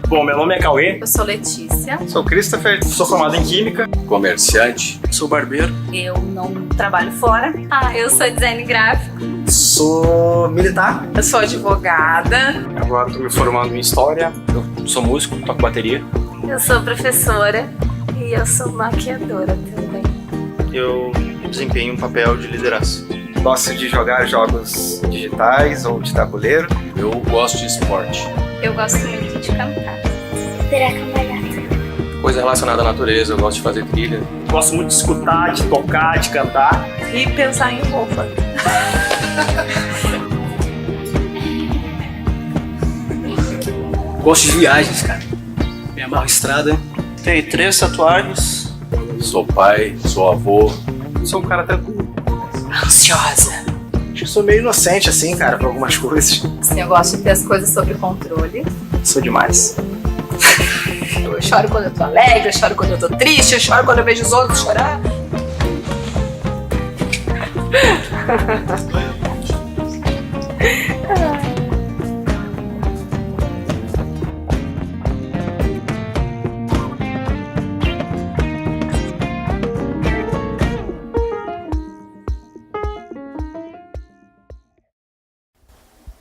Bom, meu nome é Cauê. Eu sou Letícia. Sou Christopher. Sou formado em Química. Comerciante. Sou barbeiro. Eu não trabalho fora. Eu sou design gráfico. Sou militar. Eu sou advogada. Agora estou me formando em História. Eu sou músico, toco bateria. Eu sou professora. E eu sou maquiadora também. Eu desempenho um papel de liderança. Gosto de jogar jogos digitais ou de tabuleiro. Eu gosto de esporte. Eu gosto muito de cantar. Coisa relacionada à natureza, eu gosto de fazer trilha. Gosto muito de escutar, de tocar, de cantar. E pensar em roupa. Gosto de viagens, cara. Me amarro em estrada. Tenho 3 tatuagens. Sou pai, sou avô. Sou um cara tranquilo. Ansiosa. Acho que sou meio inocente assim, cara, pra algumas coisas. Sim, eu gosto de ter as coisas sob controle. Sou demais. Eu choro quando eu tô alegre, eu choro quando eu tô triste, eu choro quando eu vejo os outros chorar.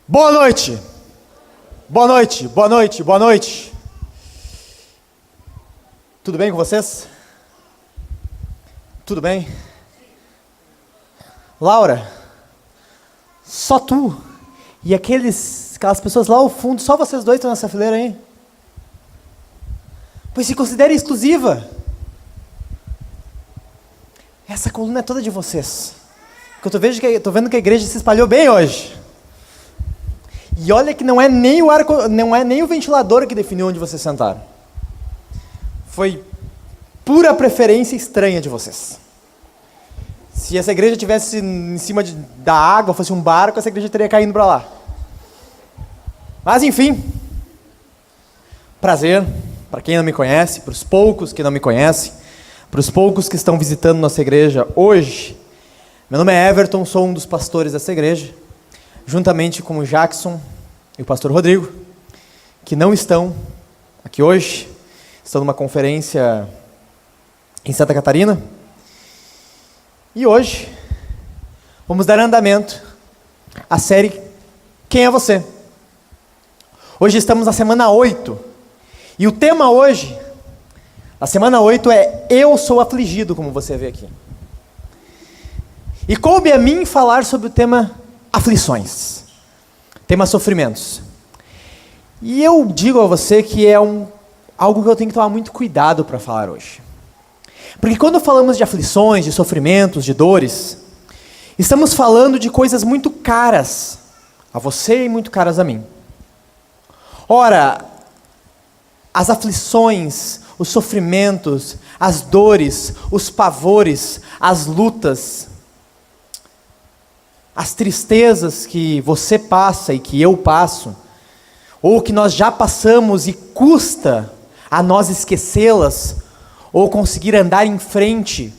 Boa noite! Boa noite, boa noite, boa noite! Tudo bem com vocês? Tudo bem? Laura, só tu e aquelas pessoas lá ao fundo, só vocês dois estão nessa fileira aí? Pois se considere exclusiva. Essa coluna é toda de vocês. Porque eu tô vendo que a igreja se espalhou bem hoje. E olha que não é nem o ventilador que definiu onde vocês sentaram. Foi pura preferência estranha de vocês. Se essa igreja tivesse em cima da água, fosse um barco, essa igreja teria caído para lá. Mas enfim, prazer para quem não me conhece, para os poucos que não me conhecem, para os poucos que estão visitando nossa igreja hoje. Meu nome é Everton, sou um dos pastores dessa igreja, juntamente com o Jackson e o pastor Rodrigo, que não estão aqui hoje, estão numa conferência em Santa Catarina. E hoje vamos dar andamento à série Quem é Você? Hoje estamos na semana 8, e o tema hoje, a semana 8 é Eu Sou Afligido, como você vê aqui. E coube a mim falar sobre o tema aflições, tema sofrimentos. E eu digo a você que é algo que eu tenho que tomar muito cuidado para falar hoje. Porque quando falamos de aflições, de sofrimentos, de dores, estamos falando de coisas muito caras a você e muito caras a mim. Ora, as aflições, os sofrimentos, as dores, os pavores, as lutas, as tristezas que você passa e que eu passo, ou que nós já passamos e custa a nós esquecê-las, ou conseguir andar em frente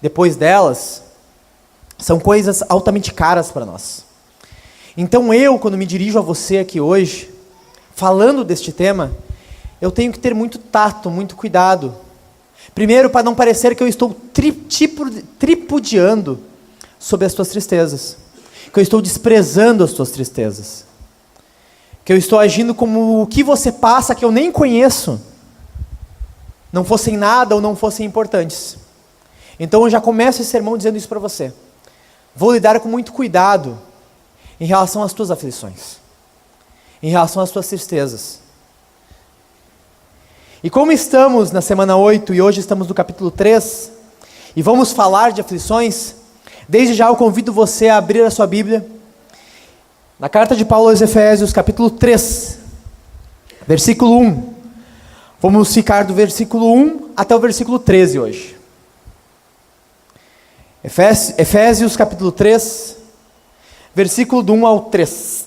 depois delas, são coisas altamente caras para nós. Então eu, quando me dirijo a você aqui hoje, falando deste tema, eu tenho que ter muito tato, muito cuidado. Primeiro, para não parecer que eu estou tripudiando sobre as tuas tristezas, que eu estou desprezando as tuas tristezas, que eu estou agindo como o que você passa que eu nem conheço não fossem nada ou não fossem importantes. Então eu já começo esse sermão dizendo isso para você. Vou lidar com muito cuidado em relação às tuas aflições, em relação às tuas tristezas. E como estamos na semana 8 e hoje estamos no capítulo 3, e vamos falar de aflições, desde já eu convido você a abrir a sua Bíblia na carta de Paulo aos Efésios, capítulo 3, versículo 1. Vamos ficar do versículo 1 até o versículo 13 hoje. Efésios, capítulo 3, versículo do 1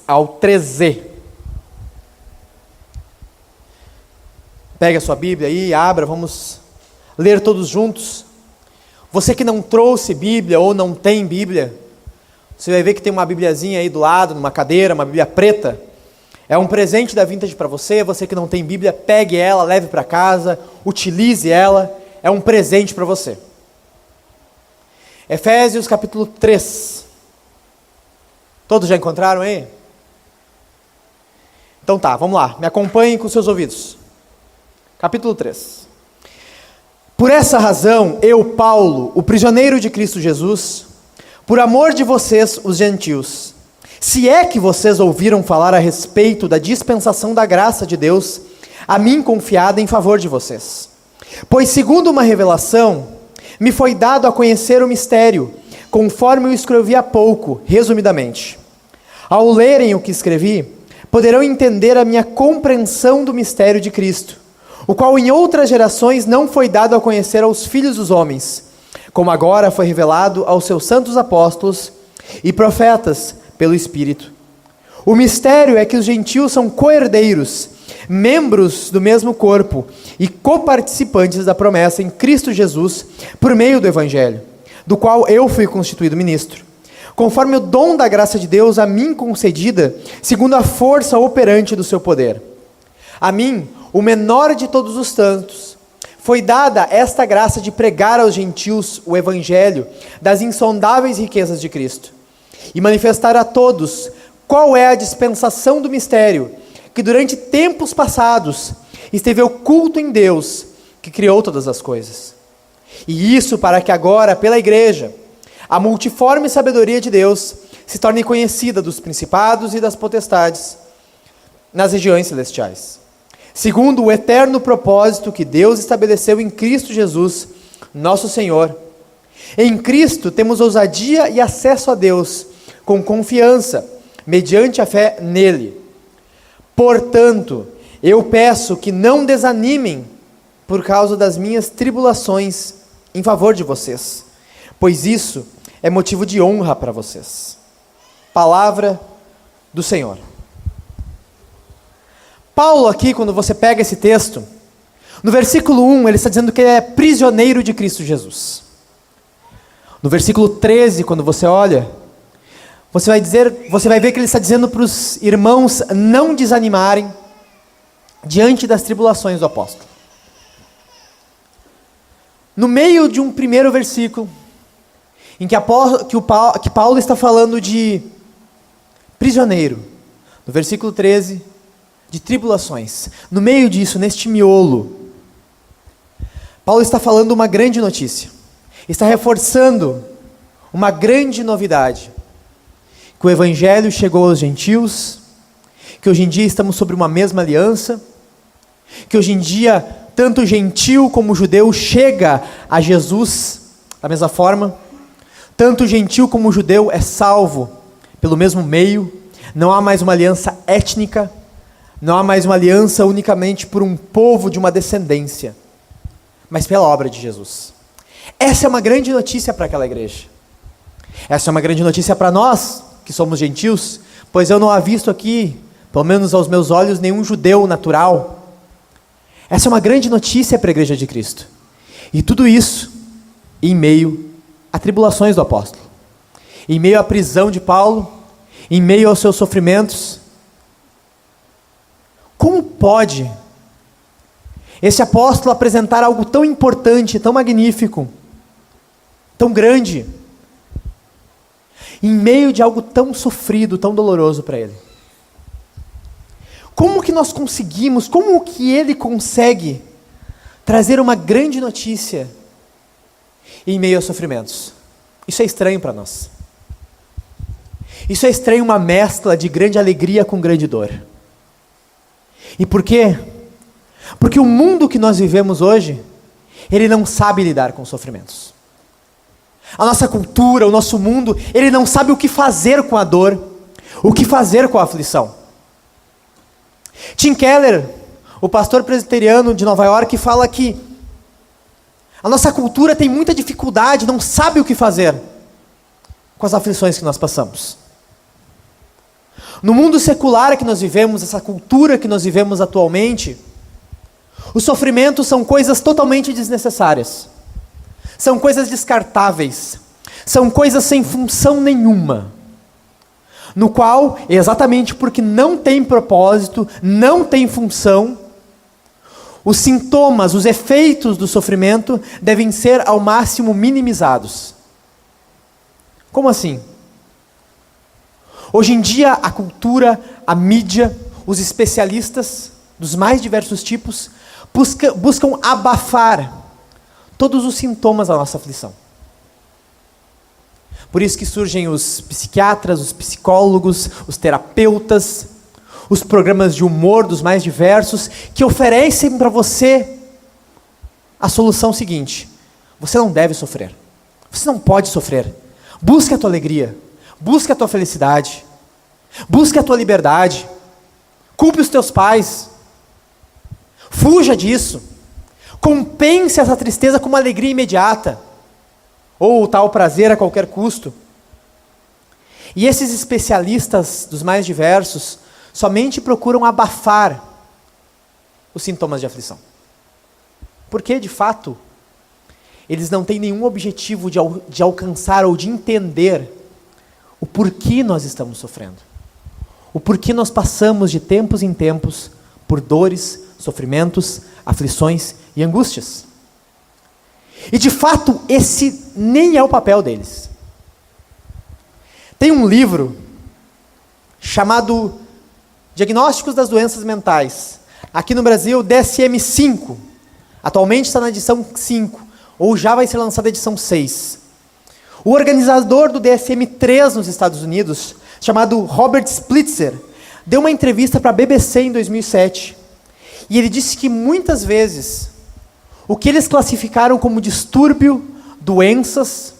ao 13. Pega a sua Bíblia aí, abra, vamos ler todos juntos. Você que não trouxe Bíblia ou não tem Bíblia, Você vai ver que tem uma bibliazinha aí do lado, numa cadeira, uma Bíblia preta. É um presente da Vintage para você. Você que não tem Bíblia, pegue ela, leve para casa, utilize ela. É um presente para você. Efésios capítulo 3. Todos já encontraram aí? Então tá, vamos lá. Me acompanhem com seus ouvidos. Capítulo 3. Por essa razão, eu, Paulo, o prisioneiro de Cristo Jesus, por amor de vocês, os gentios, se é que vocês ouviram falar a respeito da dispensação da graça de Deus, a mim confiada em favor de vocês. Pois segundo uma revelação, me foi dado a conhecer o mistério, conforme eu escrevi há pouco, resumidamente. Ao lerem o que escrevi, poderão entender a minha compreensão do mistério de Cristo, o qual em outras gerações não foi dado a conhecer aos filhos dos homens, como agora foi revelado aos seus santos apóstolos e profetas pelo Espírito. O mistério é que os gentios são co-herdeiros, membros do mesmo corpo e coparticipantes da promessa em Cristo Jesus por meio do Evangelho, do qual eu fui constituído ministro, conforme o dom da graça de Deus a mim concedida, segundo a força operante do seu poder. A mim, o menor de todos os tantos, foi dada esta graça de pregar aos gentios o Evangelho das insondáveis riquezas de Cristo, e manifestar a todos qual é a dispensação do mistério, que durante tempos passados esteve oculto em Deus, que criou todas as coisas. E isso para que agora, pela igreja, a multiforme sabedoria de Deus se torne conhecida dos principados e das potestades nas regiões celestiais, segundo o eterno propósito que Deus estabeleceu em Cristo Jesus, nosso Senhor. Em Cristo temos ousadia e acesso a Deus, com confiança, mediante a fé nele. Portanto, eu peço que não desanimem por causa das minhas tribulações em favor de vocês, pois isso é motivo de honra para vocês. Palavra do Senhor. Paulo aqui, quando você pega esse texto, no versículo 1, ele está dizendo que ele é prisioneiro de Cristo Jesus. No versículo 13, quando você olha, você vai ver que ele está dizendo para os irmãos não desanimarem diante das tribulações do apóstolo. No meio de um primeiro versículo, em que Paulo está falando de prisioneiro, no versículo 13, de tribulações. No meio disso, neste miolo, Paulo está falando uma grande notícia, está reforçando uma grande novidade, que o Evangelho chegou aos gentios, que hoje em dia estamos sobre uma mesma aliança, que hoje em dia tanto o gentio como o judeu chega a Jesus da mesma forma, tanto o gentio como o judeu é salvo pelo mesmo meio, não há mais uma aliança étnica, não há mais uma aliança unicamente por um povo de uma descendência, mas pela obra de Jesus. Essa é uma grande notícia para aquela igreja. Essa é uma grande notícia para nós, que somos gentios, pois eu não avisto aqui, pelo menos aos meus olhos, nenhum judeu natural. Essa é uma grande notícia para a igreja de Cristo. E tudo isso em meio a tribulações do apóstolo, em meio à prisão de Paulo, em meio aos seus sofrimentos. Como pode esse apóstolo apresentar algo tão importante, tão magnífico, tão grande, em meio de algo tão sofrido, tão doloroso para ele? Como que nós conseguimos, como que ele consegue trazer uma grande notícia em meio aos sofrimentos? Isso é estranho para nós. Isso é estranho, uma mescla de grande alegria com grande dor. E por quê? Porque o mundo que nós vivemos hoje, ele não sabe lidar com sofrimentos. A nossa cultura, o nosso mundo, ele não sabe o que fazer com a dor, o que fazer com a aflição. Tim Keller, o pastor presbiteriano de Nova York, fala que a nossa cultura tem muita dificuldade, não sabe o que fazer com as aflições que nós passamos. No mundo secular que nós vivemos, essa cultura que nós vivemos atualmente, os sofrimentos são coisas totalmente desnecessárias. São coisas descartáveis. São coisas sem função nenhuma. no qual, exatamente porque não tem propósito, não tem função, os sintomas, os efeitos do sofrimento devem ser ao máximo minimizados. Como assim? Hoje em dia, a cultura, a mídia, os especialistas dos mais diversos tipos buscam abafar todos os sintomas da nossa aflição. Por isso que surgem os psiquiatras, os psicólogos, os terapeutas, os programas de humor dos mais diversos, que oferecem para você a solução seguinte: você não deve sofrer, você não pode sofrer, busque a tua alegria, busque a tua felicidade, busque a tua liberdade, culpe os teus pais, fuja disso, compense essa tristeza com uma alegria imediata, ou o tal prazer a qualquer custo. E esses especialistas dos mais diversos somente procuram abafar os sintomas de aflição. Porque, de fato, eles não têm nenhum objetivo de alcançar ou de entender o porquê nós estamos sofrendo. O porquê nós passamos de tempos em tempos por dores, sofrimentos, aflições e angústias. E, de fato, esse nem é o papel deles. Tem um livro chamado Diagnósticos das Doenças Mentais. Aqui no Brasil, DSM-5. Atualmente está na edição 5, ou já vai ser lançada a edição 6. O organizador do DSM-3 nos Estados Unidos, chamado Robert Splitzer, deu uma entrevista para a BBC em 2007. E ele disse que muitas vezes o que eles classificaram como distúrbio, doenças,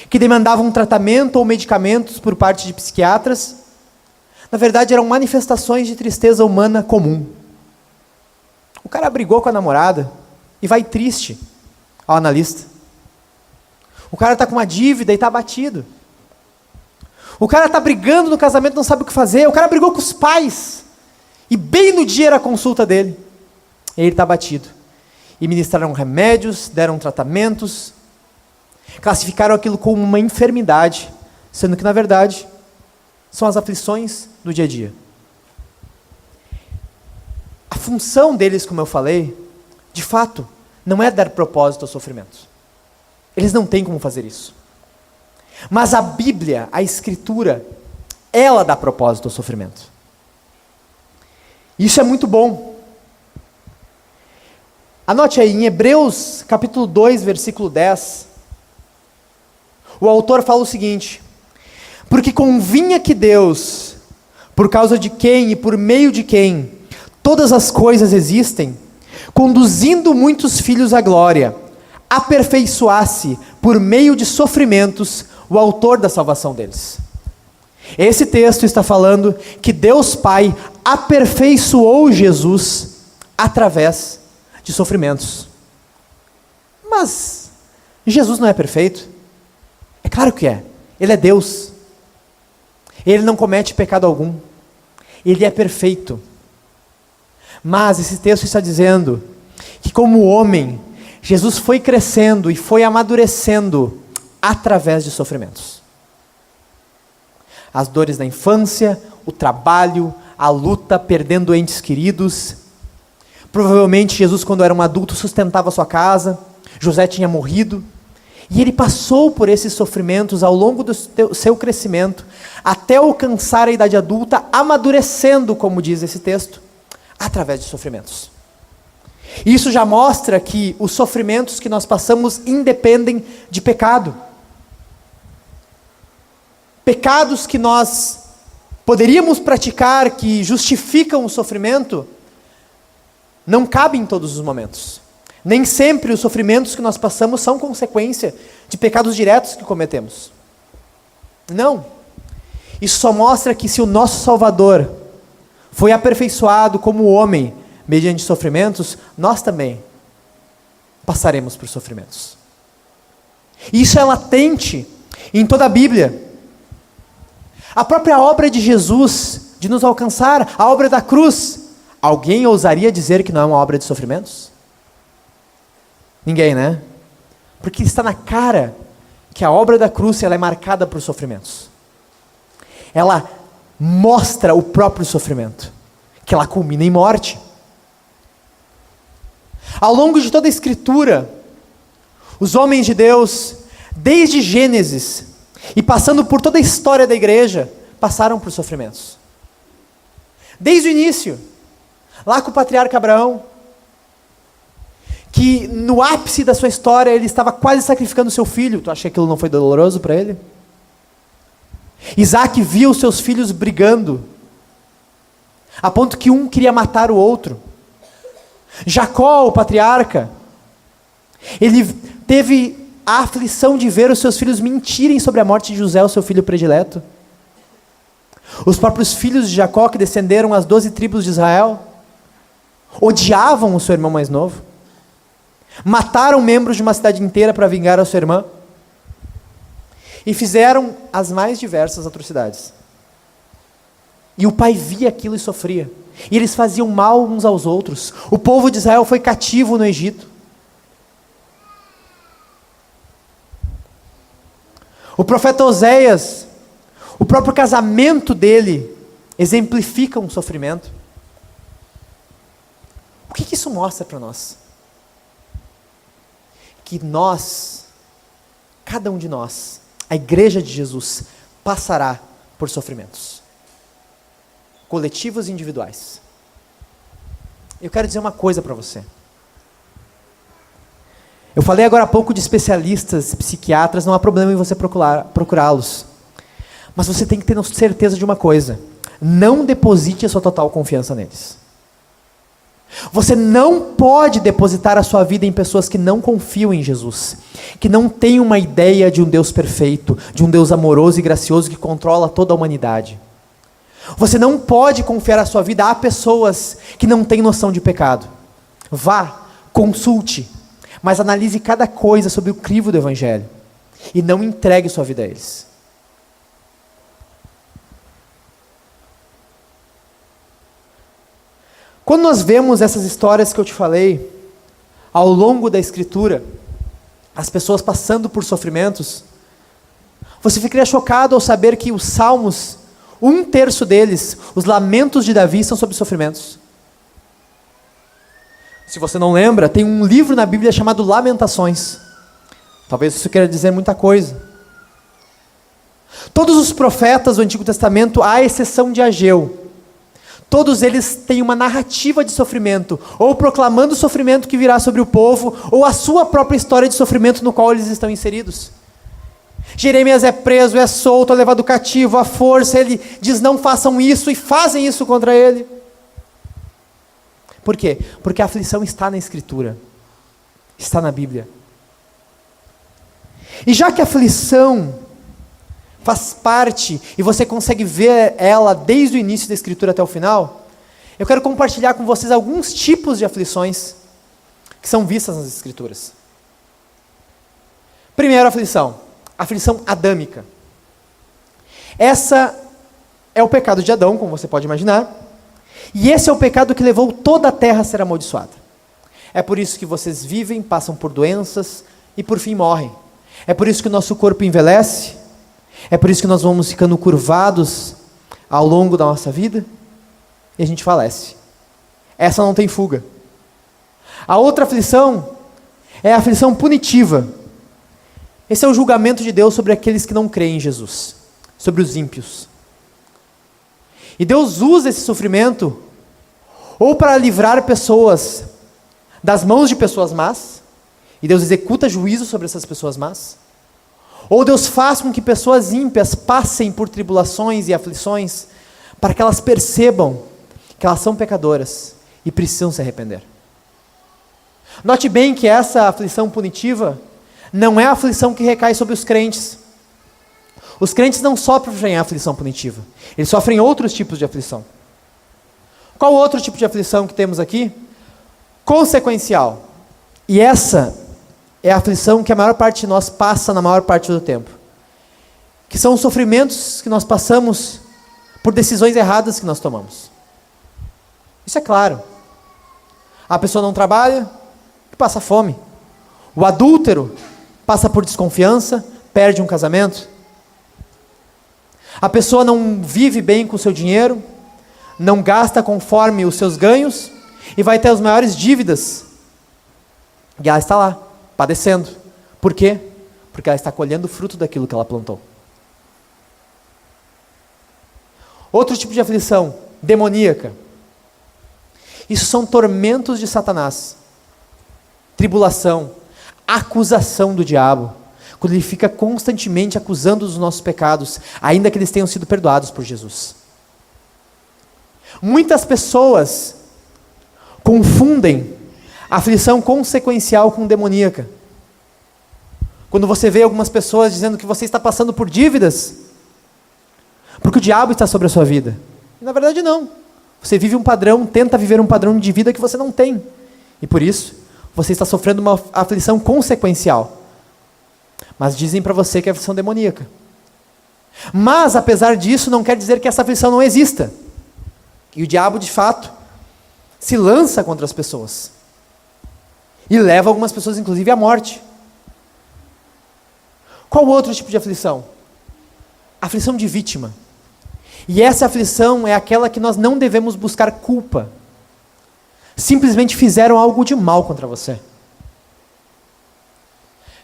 que demandavam tratamento ou medicamentos por parte de psiquiatras, na verdade eram manifestações de tristeza humana comum. O cara brigou com a namorada e vai triste ao analista. O cara está com uma dívida e está abatido. O cara está brigando no casamento, não sabe o que fazer. O cara brigou com os pais e bem no dia era a consulta dele. E ele está abatido. E ministraram remédios, deram tratamentos, classificaram aquilo como uma enfermidade, sendo que, na verdade, são as aflições do dia a dia. A função deles, como eu falei, de fato, não é dar propósito ao sofrimento. Eles não têm como fazer isso. Mas a Bíblia, a Escritura, ela dá propósito ao sofrimento. Isso é muito bom. Anote aí, em Hebreus capítulo 2, versículo 10, o autor fala o seguinte: porque convinha que Deus, por causa de quem e por meio de quem todas as coisas existem, conduzindo muitos filhos à glória, aperfeiçoasse por meio de sofrimentos o autor da salvação deles. Esse texto está falando que Deus Pai aperfeiçoou Jesus através de sofrimentos. Mas Jesus não é perfeito? É claro que é. Ele é Deus. Ele não comete pecado algum. Ele é perfeito. Mas esse texto está dizendo que, como homem, Jesus foi crescendo e foi amadurecendo através de sofrimentos. As dores da infância, o trabalho, a luta, perdendo entes queridos. Provavelmente Jesus, quando era um adulto, sustentava sua casa. José tinha morrido. E ele passou por esses sofrimentos ao longo do seu crescimento, até alcançar a idade adulta, amadurecendo, como diz esse texto, através de sofrimentos. Isso já mostra que os sofrimentos que nós passamos independem de pecado. Pecados que nós poderíamos praticar, que justificam o sofrimento, não cabem em todos os momentos. Nem sempre os sofrimentos que nós passamos são consequência de pecados diretos que cometemos. Não. Isso só mostra que se o nosso Salvador foi aperfeiçoado como homem mediante sofrimentos, nós também passaremos por sofrimentos. Isso é latente em toda a Bíblia. A própria obra de Jesus, de nos alcançar, a obra da cruz, alguém ousaria dizer que não é uma obra de sofrimentos? Ninguém, né? Porque está na cara que a obra da cruz ela é marcada por sofrimentos. Ela mostra o próprio sofrimento, que ela culmina em morte. Ao longo de toda a Escritura, os homens de Deus, desde Gênesis e passando por toda a história da igreja, passaram por sofrimentos. Desde o início, lá com o patriarca Abraão, que no ápice da sua história ele estava quase sacrificando seu filho. Tu acha que aquilo não foi doloroso para ele? Isaac via os seus filhos brigando, a ponto que um queria matar o outro. Jacó, o patriarca, ele teve a aflição de ver os seus filhos mentirem sobre a morte de José, o seu filho predileto. Os próprios filhos de Jacó, que descenderam as 12 tribos de Israel, odiavam o seu irmão mais novo. Mataram membros de uma cidade inteira para vingar a sua irmã. E fizeram as mais diversas atrocidades. E o pai via aquilo e sofria. E eles faziam mal uns aos outros. O povo de Israel foi cativo no Egito. O profeta Oséias, o próprio casamento dele, exemplifica um sofrimento. O que isso mostra para nós? Que nós, cada um de nós, a igreja de Jesus, passará por sofrimentos. Coletivos e individuais. Eu quero dizer uma coisa para você. Eu falei agora há pouco de especialistas, psiquiatras, não há problema em você procurá-los. Mas você tem que ter certeza de uma coisa: não deposite a sua total confiança neles. Você não pode depositar a sua vida em pessoas que não confiam em Jesus, que não têm uma ideia de um Deus perfeito, de um Deus amoroso e gracioso que controla toda a humanidade. Você não pode confiar a sua vida a pessoas que não têm noção de pecado. Vá, consulte, mas analise cada coisa sob o crivo do Evangelho e não entregue sua vida a eles. Quando nós vemos essas histórias que eu te falei, ao longo da Escritura, as pessoas passando por sofrimentos, você ficaria chocado ao saber que os Salmos, 1/3 deles, os lamentos de Davi, são sobre sofrimentos. Se você não lembra, tem um livro na Bíblia chamado Lamentações. Talvez isso queira dizer muita coisa. Todos os profetas do Antigo Testamento, à exceção de Ageu, todos eles têm uma narrativa de sofrimento, ou proclamando o sofrimento que virá sobre o povo, ou a sua própria história de sofrimento no qual eles estão inseridos. Jeremias é preso, é solto, é levado cativo, à força, ele diz não façam isso, e fazem isso contra ele. Por quê? Porque a aflição está na Escritura, está na Bíblia. E já que a aflição faz parte, e você consegue ver ela desde o início da Escritura até o final, eu quero compartilhar com vocês alguns tipos de aflições que são vistas nas Escrituras. Primeiro, aflição adâmica. Essa é o pecado de Adão, como você pode imaginar, e esse é o pecado que levou toda a terra a ser amaldiçoada. É por isso que vocês vivem, passam por doenças e por fim morrem. É por isso que o nosso corpo envelhece. É por isso que nós vamos ficando curvados ao longo da nossa vida e a gente falece. Essa não tem fuga. A outra aflição é a aflição punitiva. Esse é o julgamento de Deus sobre aqueles que não creem em Jesus, sobre os ímpios. E Deus usa esse sofrimento ou para livrar pessoas das mãos de pessoas más, e Deus executa juízo sobre essas pessoas más, ou Deus faz com que pessoas ímpias passem por tribulações e aflições para que elas percebam que elas são pecadoras e precisam se arrepender. Note bem que essa aflição punitiva não é a aflição que recai sobre os crentes. Os crentes não sofrem a aflição punitiva, eles sofrem outros tipos de aflição. Qual outro tipo de aflição que temos aqui? Consequencial. E essa é a aflição que a maior parte de nós passa na maior parte do tempo. Que são os sofrimentos que nós passamos por decisões erradas que nós tomamos. Isso é claro. A pessoa não trabalha e passa fome. O adúltero passa por desconfiança, perde um casamento. A pessoa não vive bem com o seu dinheiro, não gasta conforme os seus ganhos e vai ter as maiores dívidas. E ela está lá, padecendo. Por quê? Porque ela está colhendo o fruto daquilo que ela plantou. Outro tipo de aflição, demoníaca. Isso são tormentos de Satanás. Tribulação, acusação do diabo. Quando ele fica constantemente acusando os nossos pecados, ainda que eles tenham sido perdoados por Jesus. Muitas pessoas confundem a aflição consequencial com demoníaca. Quando você vê algumas pessoas dizendo que você está passando por dívidas, porque o diabo está sobre a sua vida. E na verdade não. Você vive um padrão, tenta viver um padrão de vida que você não tem. E por isso, você está sofrendo uma aflição consequencial. Mas dizem para você que é aflição demoníaca. Mas, apesar disso, não quer dizer que essa aflição não exista. E o diabo, de fato, se lança contra as pessoas. E leva algumas pessoas, inclusive, à morte. Qual outro tipo de aflição? Aflição de vítima. E essa aflição é aquela que nós não devemos buscar culpa. Simplesmente fizeram algo de mal contra você.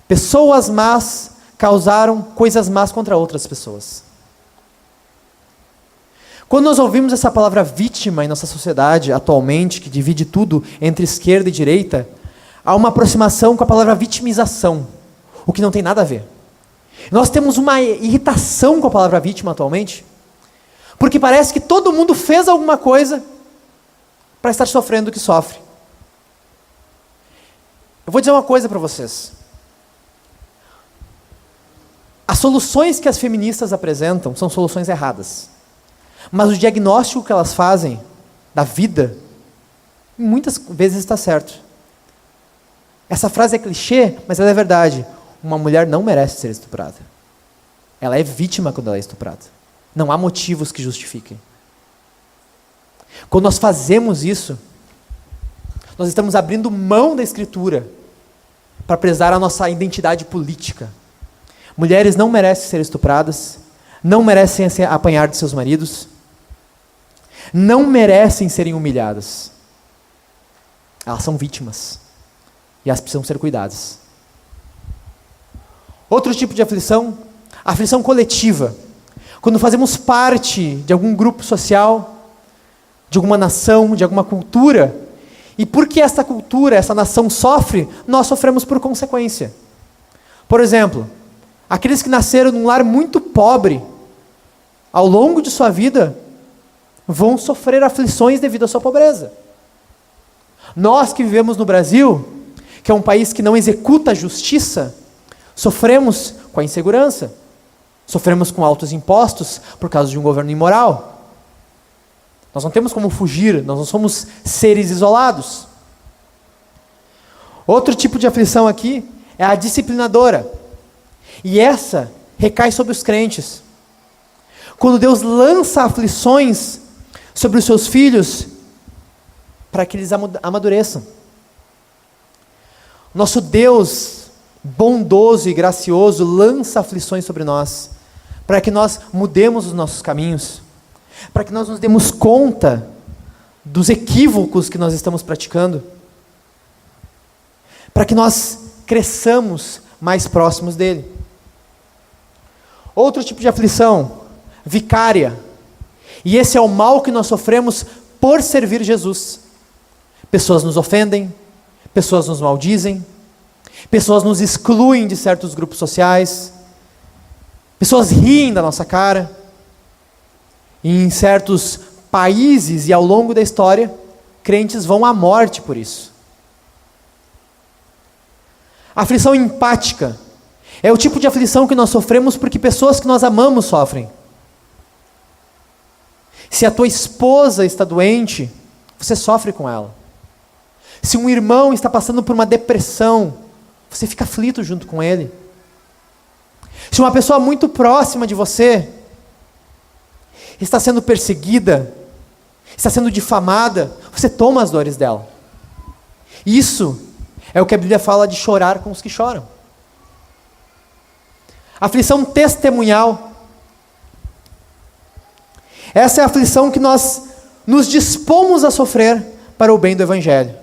Pessoas más causaram coisas más contra outras pessoas. Quando nós ouvimos essa palavra vítima em nossa sociedade atualmente, que divide tudo entre esquerda e direita, há uma aproximação com a palavra vitimização, o que não tem nada a ver. Nós temos uma irritação com a palavra vítima atualmente, porque parece que todo mundo fez alguma coisa para estar sofrendo o que sofre. Eu vou dizer uma coisa para vocês. As soluções que as feministas apresentam são soluções erradas. Mas o diagnóstico que elas fazem da vida, muitas vezes está certo. Essa frase é clichê, mas ela é verdade. Uma mulher não merece ser estuprada. Ela é vítima quando ela é estuprada. Não há motivos que justifiquem. Quando nós fazemos isso, nós estamos abrindo mão da Escritura para prezar a nossa identidade política. Mulheres não merecem ser estupradas, não merecem apanhar de seus maridos, não merecem serem humilhadas. Elas são vítimas e elas precisam ser cuidadas. Outro tipo de aflição, a aflição coletiva. Quando fazemos parte de algum grupo social, de alguma nação, de alguma cultura, e porque essa cultura, essa nação sofre, nós sofremos por consequência. Por exemplo, aqueles que nasceram num lar muito pobre, ao longo de sua vida, vão sofrer aflições devido à sua pobreza. Nós que vivemos no Brasil, que é um país que não executa a justiça, sofremos com a insegurança, sofremos com altos impostos por causa de um governo imoral. Nós não temos como fugir, nós não somos seres isolados. Outro tipo de aflição aqui é a disciplinadora. E essa recai sobre os crentes. Quando Deus lança aflições sobre os seus filhos, para que eles amadureçam. Nosso Deus, bondoso e gracioso, lança aflições sobre nós, para que nós mudemos os nossos caminhos, para que nós nos demos conta dos equívocos que nós estamos praticando, para que nós cresçamos mais próximos dele. Outro tipo de aflição, vicária. E esse é o mal que nós sofremos por servir Jesus. Pessoas nos ofendem, pessoas nos maldizem, pessoas nos excluem de certos grupos sociais, pessoas riem da nossa cara. E em certos países e ao longo da história, crentes vão à morte por isso. Aflição empática é o tipo de aflição que nós sofremos porque pessoas que nós amamos sofrem. Se a tua esposa está doente, você sofre com ela. Se um irmão está passando por uma depressão, você fica aflito junto com ele. Se uma pessoa muito próxima de você está sendo perseguida, está sendo difamada, você toma as dores dela. Isso é o que a Bíblia fala de chorar com os que choram. Aflição testemunhal. Essa é a aflição que nós nos dispomos a sofrer para o bem do Evangelho.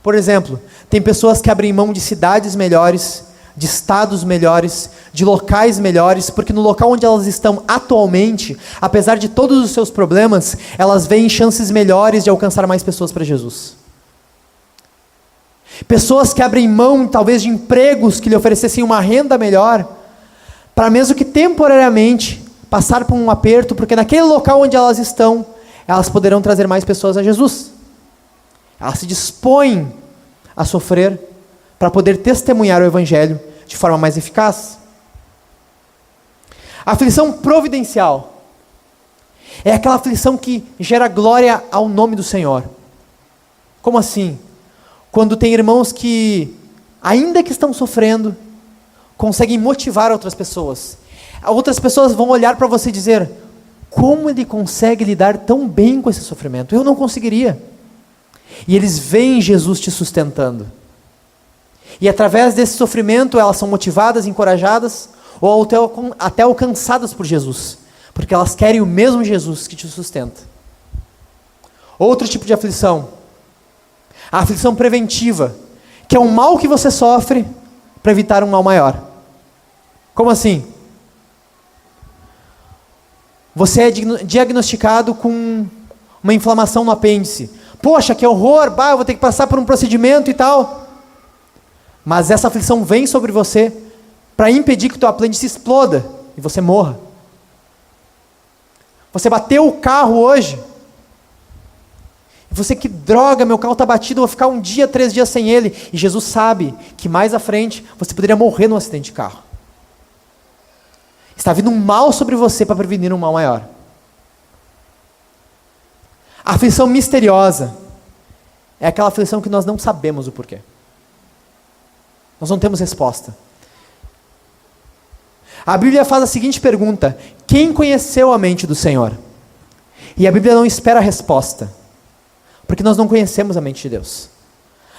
Por exemplo, tem pessoas que abrem mão de cidades melhores, de estados melhores, de locais melhores, porque no local onde elas estão atualmente, apesar de todos os seus problemas, elas veem chances melhores de alcançar mais pessoas para Jesus. Pessoas que abrem mão, talvez, de empregos que lhe oferecessem uma renda melhor, para mesmo que temporariamente passar por um aperto, porque naquele local onde elas estão, elas poderão trazer mais pessoas a Jesus. Elas se dispõem a sofrer para poder testemunhar o Evangelho de forma mais eficaz. A aflição providencial é aquela aflição que gera glória ao nome do Senhor. Como assim? Quando tem irmãos que, ainda que estão sofrendo, conseguem motivar outras pessoas. Outras pessoas vão olhar para você e dizer: como ele consegue lidar tão bem com esse sofrimento? Eu não conseguiria. E eles veem Jesus te sustentando. E através desse sofrimento elas são motivadas, encorajadas, ou até alcançadas por Jesus. Porque elas querem o mesmo Jesus que te sustenta. Outro tipo de aflição. A aflição preventiva, que é um mal que você sofre para evitar um mal maior. Como assim? Você é diagnosticado com uma inflamação no apêndice. Poxa, que horror, eu vou ter que passar por um procedimento e tal. Mas essa aflição vem sobre você para impedir que o teu apêndice exploda e você morra. Você bateu o carro hoje. Você, que droga, meu carro está batido, eu vou ficar 1 dia, 3 dias sem ele. E Jesus sabe que mais à frente você poderia morrer num acidente de carro. Está vindo um mal sobre você para prevenir um mal maior. A aflição misteriosa é aquela aflição que nós não sabemos o porquê. Nós não temos resposta. A Bíblia faz a seguinte pergunta: quem conheceu a mente do Senhor? E a Bíblia não espera a resposta, porque nós não conhecemos a mente de Deus.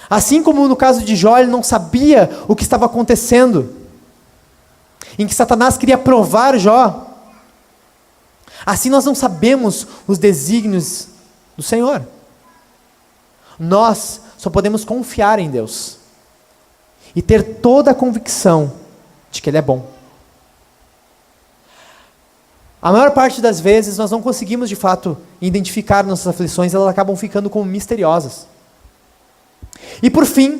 Assim como no caso de Jó, ele não sabia o que estava acontecendo, em que Satanás queria provar Jó, assim nós não sabemos os desígnios do Senhor. Nós só podemos confiar em Deus e ter toda a convicção de que Ele é bom. A maior parte das vezes nós não conseguimos de fato identificar nossas aflições, elas acabam ficando como misteriosas. E por fim,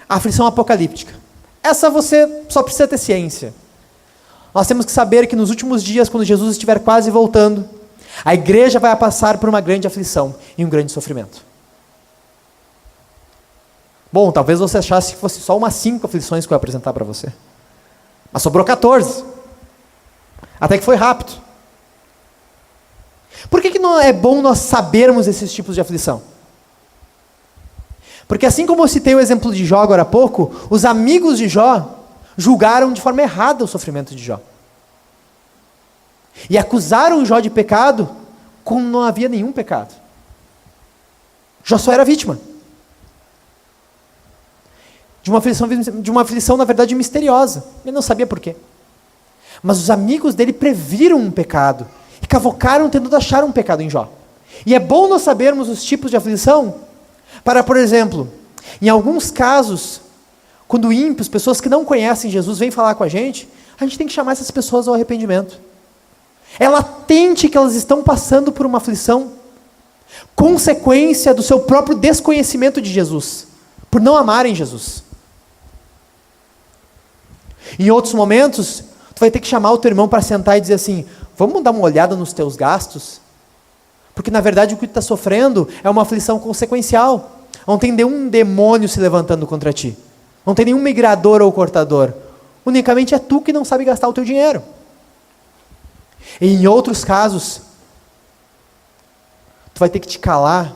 a aflição apocalíptica. Essa você só precisa ter ciência. Nós temos que saber que nos últimos dias, quando Jesus estiver quase voltando, a igreja vai passar por uma grande aflição e um grande sofrimento. Bom, talvez você achasse que fosse só umas 5 aflições que eu ia apresentar para você. Mas sobrou 14. Até que foi rápido. Por que não é bom nós sabermos esses tipos de aflição? Porque assim como eu citei o exemplo de Jó agora há pouco, os amigos de Jó julgaram de forma errada o sofrimento de Jó. E acusaram Jó de pecado quando não havia nenhum pecado. Jó só era vítima. De uma aflição, na verdade, misteriosa. Ele não sabia por quê. Mas os amigos dele previram um pecado e cavocaram tentando achar um pecado em Jó. E é bom nós sabermos os tipos de aflição para, por exemplo, em alguns casos, quando ímpios, pessoas que não conhecem Jesus, vêm falar com a gente tem que chamar essas pessoas ao arrependimento. É latente que elas estão passando por uma aflição, consequência do seu próprio desconhecimento de Jesus, por não amarem Jesus. Em outros momentos, tu vai ter que chamar o teu irmão para sentar e dizer assim: vamos dar uma olhada nos teus gastos? Porque na verdade o que tu está sofrendo é uma aflição consequencial. Não tem nenhum demônio se levantando contra ti. Não tem nenhum migrador ou cortador. Unicamente é tu que não sabe gastar o teu dinheiro. E em outros casos, tu vai ter que te calar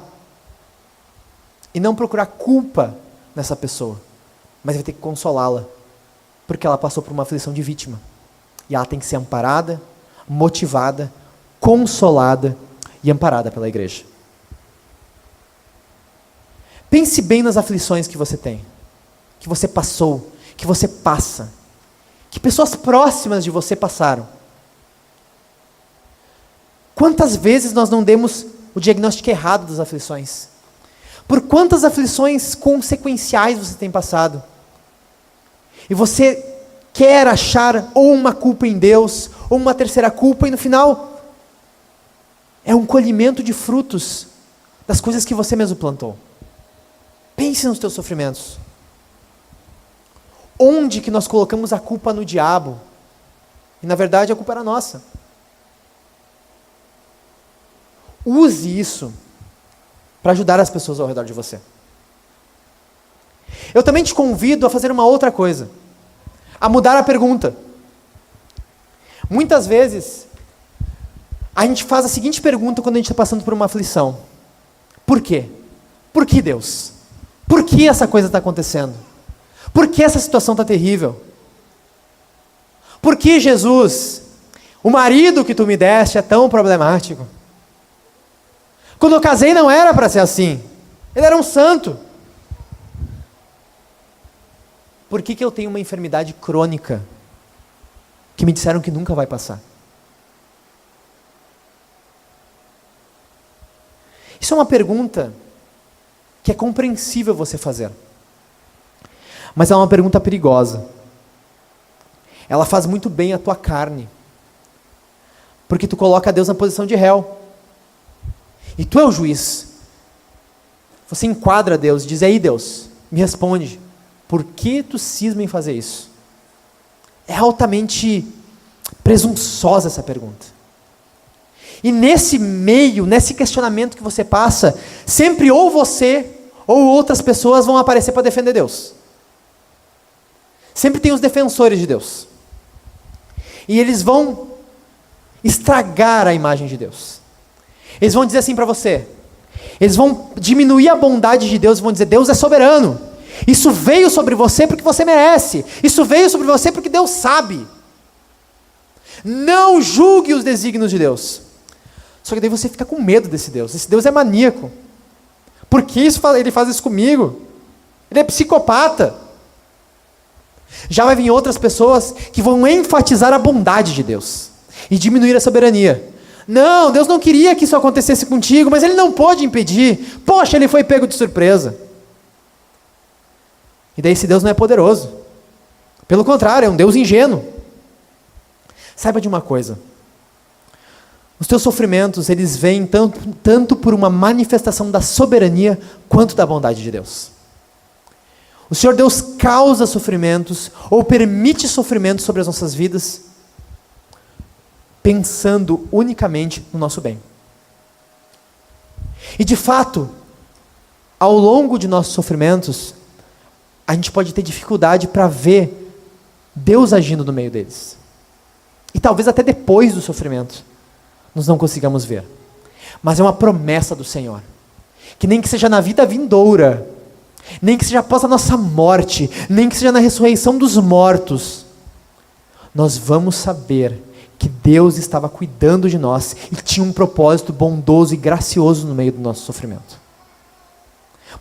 e não procurar culpa nessa pessoa, mas vai ter que consolá-la, porque ela passou por uma aflição de vítima. E ela tem que ser amparada, motivada, consolada e amparada pela igreja. Pense bem nas aflições que você tem, que você passou, que você passa, que pessoas próximas de você passaram. Quantas vezes nós não demos o diagnóstico errado das aflições? Por quantas aflições consequenciais você tem passado? E você quer achar ou uma culpa em Deus, ou uma terceira culpa, e no final é um colhimento de frutos das coisas que você mesmo plantou. Pense nos teus sofrimentos. Onde que nós colocamos a culpa no diabo? E na verdade a culpa era nossa. Use isso para ajudar as pessoas ao redor de você. Eu também te convido a fazer uma outra coisa. A mudar a pergunta. Muitas vezes, a gente faz a seguinte pergunta quando a gente está passando por uma aflição. Por quê? Por que Deus? Por que essa coisa está acontecendo? Por que essa situação está terrível? Por que, Jesus, o marido que tu me deste é tão problemático? Quando eu casei não era para ser assim. Ele era um santo. Por que eu tenho uma enfermidade crônica que me disseram que nunca vai passar? Isso é uma pergunta que é compreensível você fazer. Mas é uma pergunta perigosa. Ela faz muito bem à tua carne. Porque tu coloca Deus na posição de réu. E tu é o juiz. Você enquadra Deus e diz, aí Deus, me responde. Por que tu cisma em fazer isso? É altamente presunçosa essa pergunta. E nesse meio, nesse questionamento que você passa, sempre ou você ou outras pessoas vão aparecer para defender Deus. Sempre tem os defensores de Deus. E eles vão estragar a imagem de Deus. Eles vão dizer assim para você. Eles vão diminuir a bondade de Deus e vão dizer, Deus é soberano. Isso veio sobre você porque você merece. Isso veio sobre você porque Deus sabe. Não julgue os desígnios de Deus. Só que daí você fica com medo desse Deus. Esse Deus é maníaco. Por que ele faz isso comigo? Ele é psicopata. Já vai vir outras pessoas que vão enfatizar a bondade de Deus e diminuir a soberania. Não, Deus não queria que isso acontecesse contigo, mas Ele não pôde impedir. Poxa, ele foi pego de surpresa. E daí esse Deus não é poderoso. Pelo contrário, é um Deus ingênuo. Saiba de uma coisa. Os teus sofrimentos, eles vêm tanto por uma manifestação da soberania, quanto da bondade de Deus. O Senhor Deus causa sofrimentos, ou permite sofrimentos sobre as nossas vidas, pensando unicamente no nosso bem. E de fato, ao longo de nossos sofrimentos, a gente pode ter dificuldade para ver Deus agindo no meio deles. E talvez até depois do sofrimento, nós não consigamos ver. Mas é uma promessa do Senhor, que nem que seja na vida vindoura, nem que seja após a nossa morte, nem que seja na ressurreição dos mortos, nós vamos saber que Deus estava cuidando de nós e tinha um propósito bondoso e gracioso no meio do nosso sofrimento.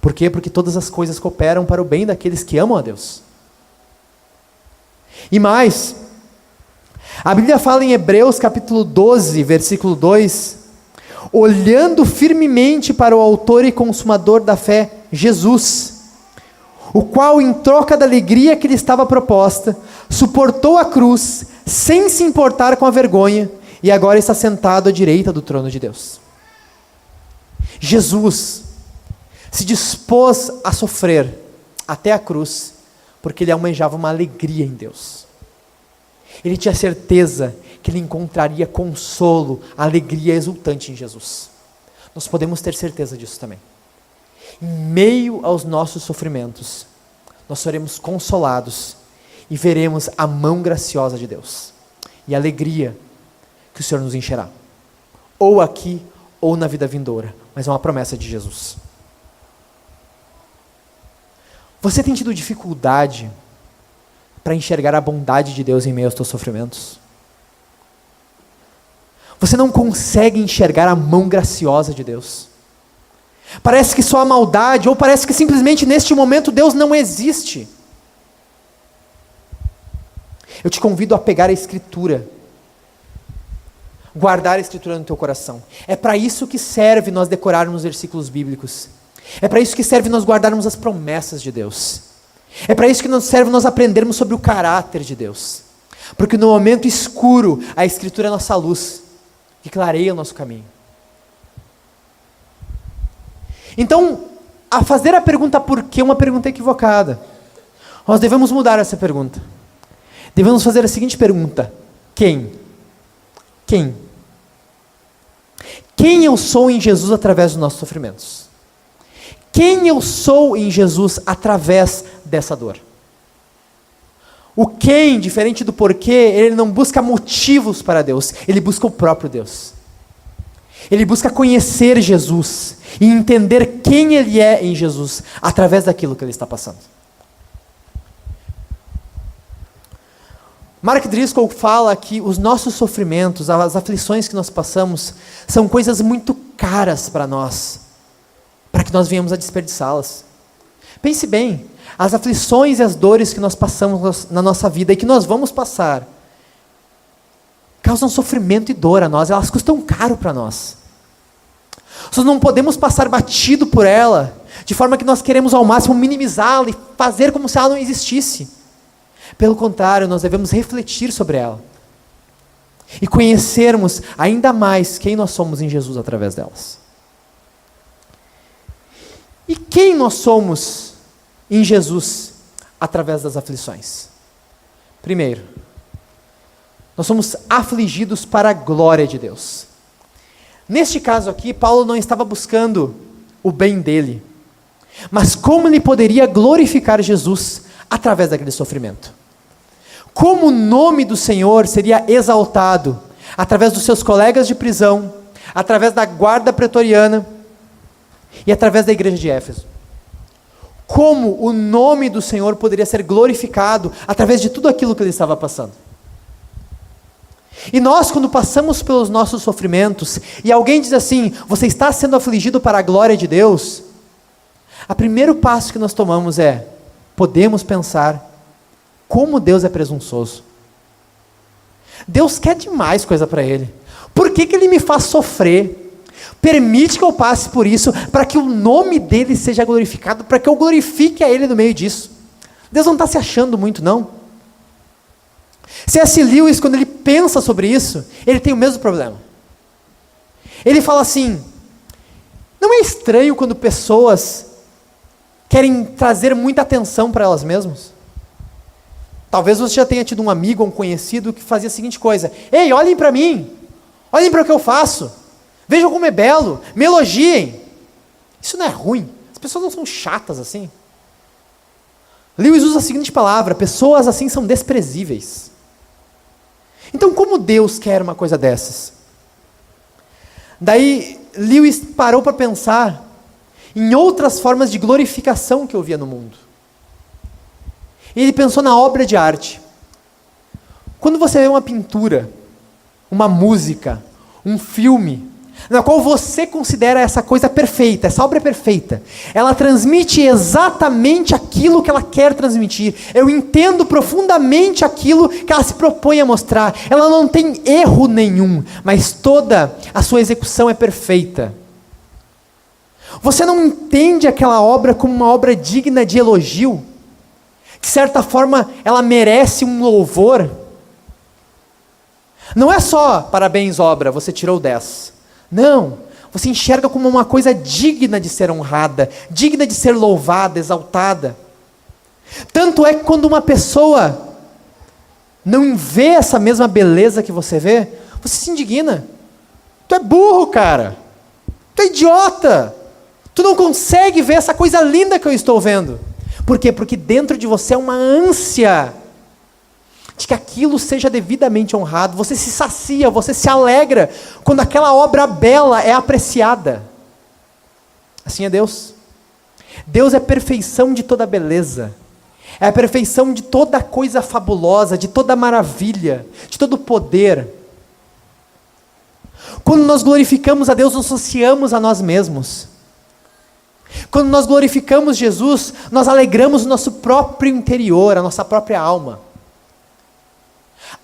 Por quê? Porque todas as coisas cooperam para o bem daqueles que amam a Deus. E mais, a Bíblia fala em Hebreus capítulo 12, versículo 2, olhando firmemente para o autor e consumador da fé, Jesus, o qual, em troca da alegria que lhe estava proposta, suportou a cruz, sem se importar com a vergonha, e agora está sentado à direita do trono de Deus. Jesus se dispôs a sofrer até a cruz, porque ele almejava uma alegria em Deus. Ele tinha certeza que ele encontraria consolo, alegria exultante em Jesus. Nós podemos ter certeza disso também. Em meio aos nossos sofrimentos, nós seremos consolados e veremos a mão graciosa de Deus e a alegria que o Senhor nos encherá, ou aqui ou na vida vindoura, mas é uma promessa de Jesus. Você tem tido dificuldade para enxergar a bondade de Deus em meio aos teus sofrimentos? Você não consegue enxergar a mão graciosa de Deus? Parece que só a maldade, ou parece que simplesmente neste momento Deus não existe. Eu te convido a pegar a Escritura, guardar a Escritura no teu coração. É para isso que serve nós decorarmos versículos bíblicos. É para isso que serve nós guardarmos as promessas de Deus. É para isso que serve nós aprendermos sobre o caráter de Deus. Porque no momento escuro, a Escritura é a nossa luz, que clareia o nosso caminho. Então, a fazer a pergunta por quê é uma pergunta equivocada. Nós devemos mudar essa pergunta. Devemos fazer a seguinte pergunta: quem? Quem? Quem eu sou em Jesus através dos nossos sofrimentos? Quem eu sou em Jesus através dessa dor? O quem, diferente do porquê, ele não busca motivos para Deus, ele busca o próprio Deus. Ele busca conhecer Jesus e entender quem ele é em Jesus através daquilo que ele está passando. Mark Driscoll fala que os nossos sofrimentos, as aflições que nós passamos, são coisas muito caras para nós, para que nós venhamos a desperdiçá-las. Pense bem, as aflições e as dores que nós passamos na nossa vida e que nós vamos passar, causam sofrimento e dor a nós, elas custam caro para nós. Nós não podemos passar batido por ela, de forma que nós queremos ao máximo minimizá-la e fazer como se ela não existisse. Pelo contrário, nós devemos refletir sobre ela e conhecermos ainda mais quem nós somos em Jesus através delas. E quem nós somos em Jesus através das aflições? Primeiro, nós somos afligidos para a glória de Deus. Neste caso aqui, Paulo não estava buscando o bem dele, mas como ele poderia glorificar Jesus através daquele sofrimento. Como o nome do Senhor seria exaltado através dos seus colegas de prisão, através da guarda pretoriana e através da igreja de Éfeso. Como o nome do Senhor poderia ser glorificado através de tudo aquilo que ele estava passando. E nós, quando passamos pelos nossos sofrimentos, e alguém diz assim: você está sendo afligido para a glória de Deus, o primeiro passo que nós tomamos é, podemos pensar, como Deus é presunçoso. Deus quer demais coisa para Ele. Por que Ele me faz sofrer? Permite que eu passe por isso, para que o nome dEle seja glorificado, para que eu glorifique a Ele no meio disso. Deus não está se achando muito, não. C.S. Lewis, quando ele pensa sobre isso, ele tem o mesmo problema. Ele fala assim: não é estranho quando pessoas querem trazer muita atenção para elas mesmas? Talvez você já tenha tido um amigo ou um conhecido que fazia a seguinte coisa: ei, olhem para mim, olhem para o que eu faço, vejam como é belo, me elogiem. Isso não é ruim, as pessoas não são chatas assim. Lewis usa a seguinte palavra: pessoas assim são desprezíveis. Então, como Deus quer uma coisa dessas? Daí, Lewis parou para pensar em outras formas de glorificação que eu via no mundo. E ele pensou na obra de arte. Quando você vê uma pintura, uma música, um filme, na qual você considera essa coisa perfeita, essa obra é perfeita, ela transmite exatamente aquilo que ela quer transmitir. Eu entendo profundamente aquilo que ela se propõe a mostrar. Ela não tem erro nenhum, mas toda a sua execução é perfeita. Você não entende aquela obra como uma obra digna de elogio? De certa forma, ela merece um louvor? Não é só, parabéns obra, você tirou 10. Não, você enxerga como uma coisa digna de ser honrada, digna de ser louvada, exaltada. Tanto é que quando uma pessoa não vê essa mesma beleza que você vê, você se indigna. Tu é burro, cara. Tu é idiota. Tu não consegue ver essa coisa linda que eu estou vendo. Por quê? Porque dentro de você é uma ânsia de que aquilo seja devidamente honrado. Você se sacia, você se alegra quando aquela obra bela é apreciada. Assim é Deus. Deus é a perfeição de toda beleza. É a perfeição de toda coisa fabulosa, de toda maravilha, de todo poder. Quando nós glorificamos a Deus, nos associamos a nós mesmos. Quando nós glorificamos Jesus, nós alegramos o nosso próprio interior, a nossa própria alma.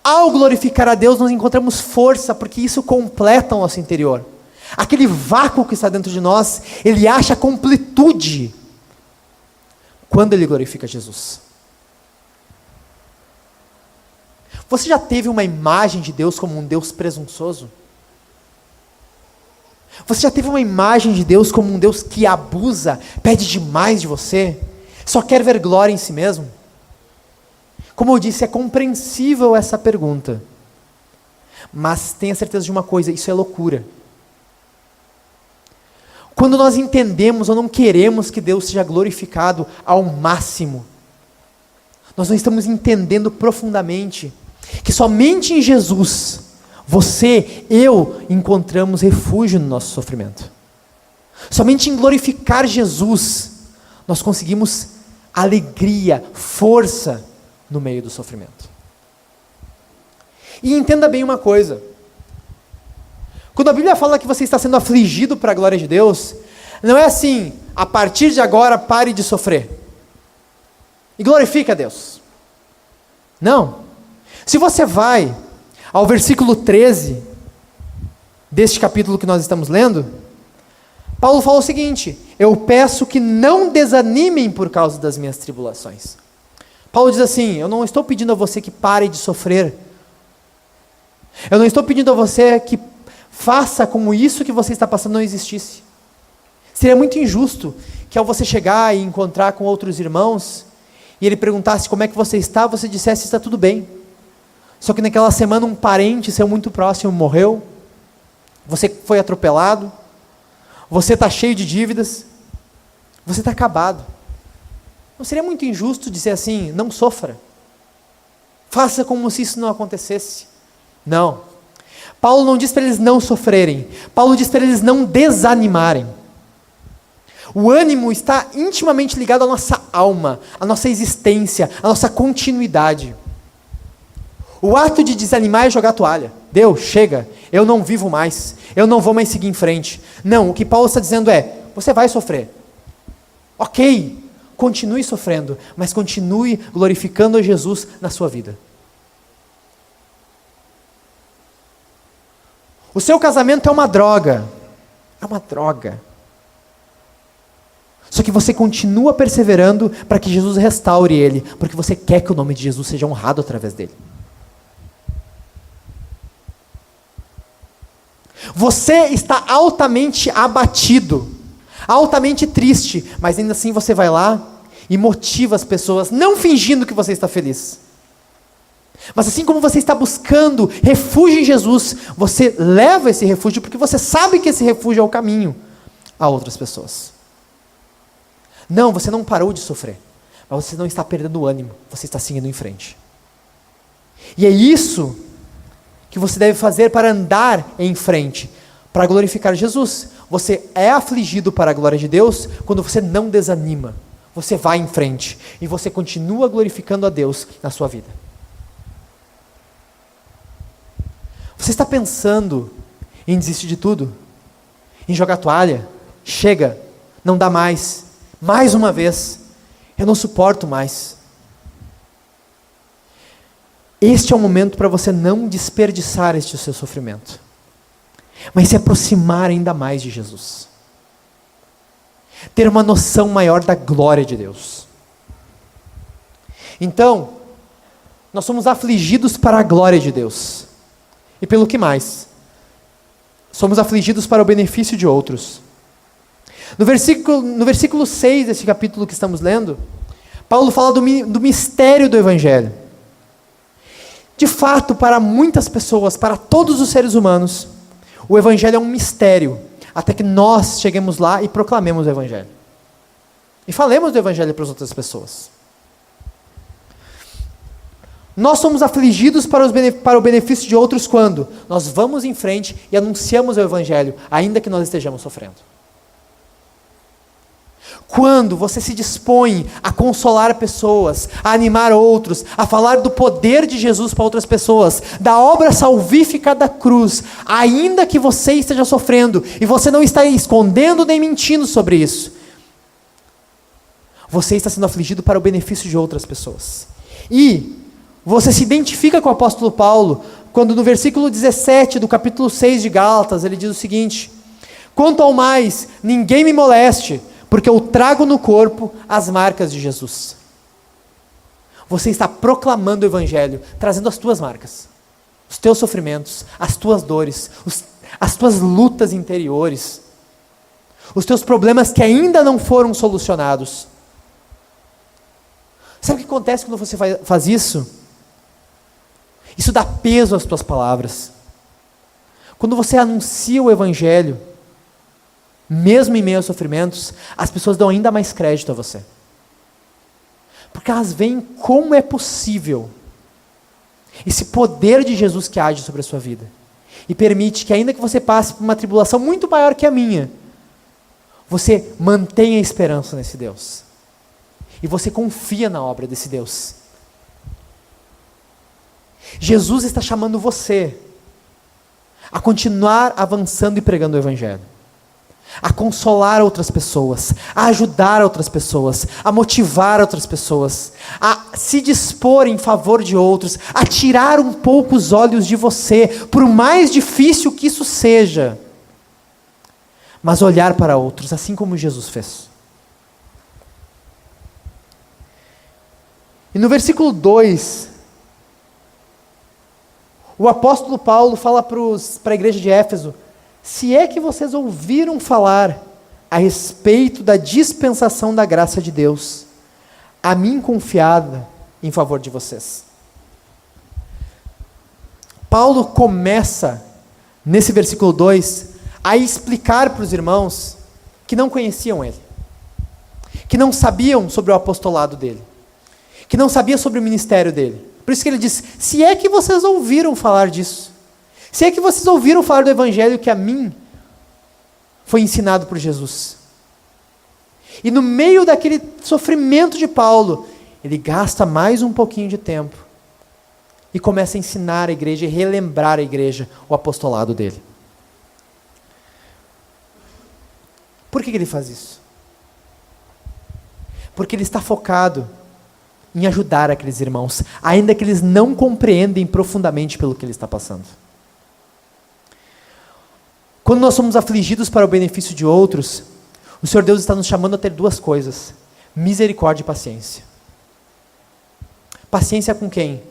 Ao glorificar a Deus, nós encontramos força, porque isso completa o nosso interior. Aquele vácuo que está dentro de nós, ele acha completude quando ele glorifica Jesus. Você já teve uma imagem de Deus como um Deus presunçoso? Você já teve uma imagem de Deus como um Deus que abusa, pede demais de você, só quer ver glória em si mesmo? Como eu disse, é compreensível essa pergunta. Mas tenha certeza de uma coisa, isso é loucura. Quando nós entendemos ou não queremos que Deus seja glorificado ao máximo, nós não estamos entendendo profundamente que somente em Jesus, você, eu, encontramos refúgio no nosso sofrimento. Somente em glorificar Jesus, nós conseguimos alegria, força no meio do sofrimento. E entenda bem uma coisa. Quando a Bíblia fala que você está sendo afligido para a glória de Deus, não é assim, a partir de agora pare de sofrer e glorifica a Deus. Não. Se você vai ao versículo 13 deste capítulo que nós estamos lendo, Paulo fala o seguinte: eu peço que não desanimem por causa das minhas tribulações. Paulo diz assim: eu não estou pedindo a você que pare de sofrer. Eu não estou pedindo a você que faça como isso que você está passando não existisse. Seria muito injusto que ao você chegar e encontrar com outros irmãos, e ele perguntasse como é que você está, você dissesse está tudo bem. Só que naquela semana um parente seu muito próximo morreu, você foi atropelado, você está cheio de dívidas, você está acabado. Não seria muito injusto dizer assim, não sofra? Faça como se isso não acontecesse. Não. Paulo não diz para eles não sofrerem. Paulo diz para eles não desanimarem. O ânimo está intimamente ligado à nossa alma, à nossa existência, à nossa continuidade. O ato de desanimar é jogar a toalha. Deus, chega, eu não vivo mais, eu não vou mais seguir em frente. Não, o que Paulo está dizendo é, você vai sofrer. Ok, continue sofrendo, mas continue glorificando a Jesus na sua vida. O seu casamento é uma droga. É uma droga. Só que você continua perseverando para que Jesus restaure ele, porque você quer que o nome de Jesus seja honrado através dele. Você está altamente abatido, altamente triste, mas ainda assim você vai lá e motiva as pessoas, não fingindo que você está feliz. Mas assim como você está buscando refúgio em Jesus, você leva esse refúgio porque você sabe que esse refúgio é o caminho a outras pessoas. Não, você não parou de sofrer, mas você não está perdendo o ânimo, você está seguindo em frente. E é isso que você deve fazer para andar em frente, para glorificar Jesus. Você é afligido para a glória de Deus quando você não desanima, você vai em frente e você continua glorificando a Deus na sua vida. Você está pensando em desistir de tudo? Em jogar toalha? Chega, não dá mais. Mais uma vez, eu não suporto mais. Este é o momento para você não desperdiçar este seu sofrimento, mas se aproximar ainda mais de Jesus. Ter uma noção maior da glória de Deus. Então, nós somos afligidos para a glória de Deus. E pelo que mais? Somos afligidos para o benefício de outros. No versículo 6 desse capítulo que estamos lendo, Paulo fala do mistério do Evangelho. De fato, para muitas pessoas, para todos os seres humanos, o Evangelho é um mistério, até que nós cheguemos lá e proclamemos o Evangelho. E falemos do Evangelho para as outras pessoas. Nós somos afligidos para o benefício de outros quando nós vamos em frente e anunciamos o Evangelho, ainda que nós estejamos sofrendo. Quando você se dispõe a consolar pessoas, a animar outros, a falar do poder de Jesus para outras pessoas, da obra salvífica da cruz, ainda que você esteja sofrendo, e você não está escondendo nem mentindo sobre isso, você está sendo afligido para o benefício de outras pessoas. E Você se identifica com o apóstolo Paulo, quando no versículo 17 do capítulo 6 de Gálatas, ele diz o seguinte: quanto ao mais, ninguém me moleste, porque eu trago no corpo as marcas de Jesus. Você está proclamando o evangelho, trazendo as tuas marcas, os teus sofrimentos, as tuas dores, as tuas lutas interiores, os teus problemas que ainda não foram solucionados. Sabe o que acontece quando você faz isso? Isso dá peso às tuas palavras. Quando você anuncia o evangelho, mesmo em meio aos sofrimentos, as pessoas dão ainda mais crédito a você. Porque elas veem como é possível esse poder de Jesus que age sobre a sua vida. E permite que, ainda que você passe por uma tribulação muito maior que a minha, você mantenha a esperança nesse Deus. E você confia na obra desse Deus. Jesus está chamando você a continuar avançando e pregando o evangelho, a consolar outras pessoas, a ajudar outras pessoas, a motivar outras pessoas, a se dispor em favor de outros, a tirar um pouco os olhos de você, por mais difícil que isso seja, mas olhar para outros, assim como Jesus fez. E no versículo 2, o apóstolo Paulo fala para a igreja de Éfeso: se é que vocês ouviram falar a respeito da dispensação da graça de Deus, a mim confiada em favor de vocês. Paulo começa, nesse versículo 2, a explicar para os irmãos que não conheciam ele, que não sabiam sobre o apostolado dele, que não sabiam sobre o ministério dele. Por isso que ele diz: se é que vocês ouviram falar disso, se é que vocês ouviram falar do evangelho que a mim foi ensinado por Jesus. E no meio daquele sofrimento de Paulo, ele gasta mais um pouquinho de tempo e começa a ensinar a igreja e relembrar a igreja o apostolado dele. Por que ele faz isso? Porque ele está focado em ajudar aqueles irmãos, ainda que eles não compreendem profundamente pelo que ele está passando. Quando nós somos afligidos para o benefício de outros, o Senhor Deus está nos chamando a ter duas coisas: misericórdia e paciência. Paciência com quem?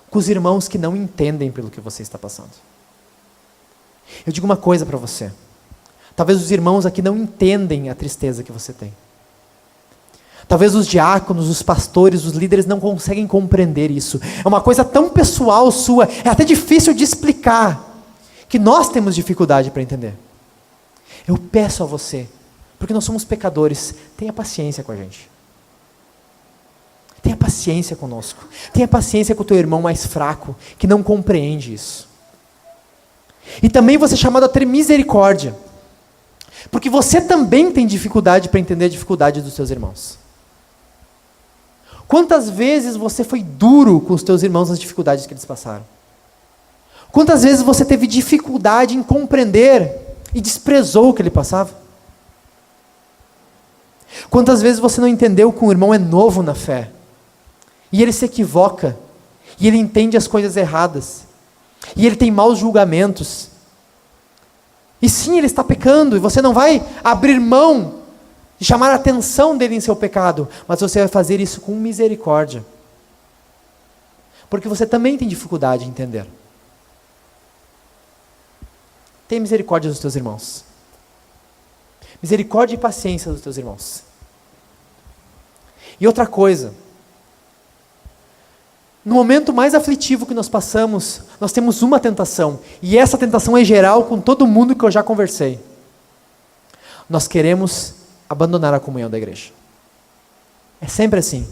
Com os irmãos que não entendem pelo que você está passando. Eu digo uma coisa para você: talvez os irmãos aqui não entendem a tristeza que você tem. Talvez os diáconos, os pastores, os líderes não conseguem compreender isso. É uma coisa tão pessoal sua, é até difícil de explicar, que nós temos dificuldade para entender. Eu peço a você, porque nós somos pecadores, tenha paciência com a gente. Tenha paciência conosco. Tenha paciência com o teu irmão mais fraco, que não compreende isso. E também você é chamado a ter misericórdia, porque você também tem dificuldade para entender a dificuldade dos seus irmãos. Quantas vezes você foi duro com os teus irmãos nas dificuldades que eles passaram? Quantas vezes você teve dificuldade em compreender e desprezou o que ele passava? Quantas vezes você não entendeu que um irmão é novo na fé, e ele se equivoca, e ele entende as coisas erradas, e ele tem maus julgamentos, e sim, ele está pecando, e você não vai abrir mão de chamar a atenção dele em seu pecado, mas você vai fazer isso com misericórdia, porque você também tem dificuldade em entender. Tenha misericórdia dos teus irmãos, misericórdia e paciência dos teus irmãos. E outra coisa, no momento mais aflitivo que nós passamos, nós temos uma tentação, e essa tentação é geral com todo mundo que eu já conversei. Nós queremos abandonar a comunhão da igreja. É sempre assim.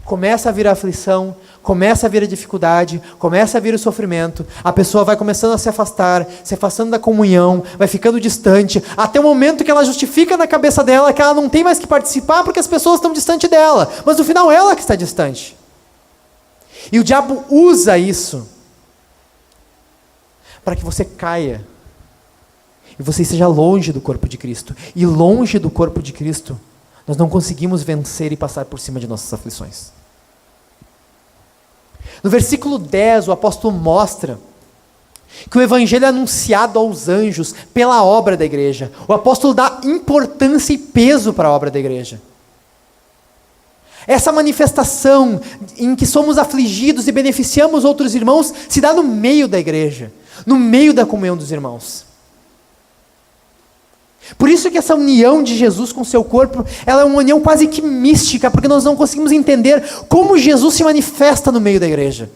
Começa a vir a aflição, começa a vir a dificuldade, começa a vir o sofrimento, a pessoa vai começando a se afastando da comunhão, vai ficando distante, até o momento que ela justifica na cabeça dela que ela não tem mais que participar porque as pessoas estão distante dela, mas no final ela que está distante. E o diabo usa isso para que você caia e você esteja longe do corpo de Cristo. E longe do corpo de Cristo, nós não conseguimos vencer e passar por cima de nossas aflições. No versículo 10, o apóstolo mostra que o evangelho é anunciado aos anjos pela obra da igreja. O apóstolo dá importância e peso para a obra da igreja. Essa manifestação em que somos afligidos e beneficiamos outros irmãos se dá no meio da igreja, no meio da comunhão dos irmãos. Por isso que essa união de Jesus com o seu corpo, ela é uma união quase que mística, porque nós não conseguimos entender como Jesus se manifesta no meio da igreja.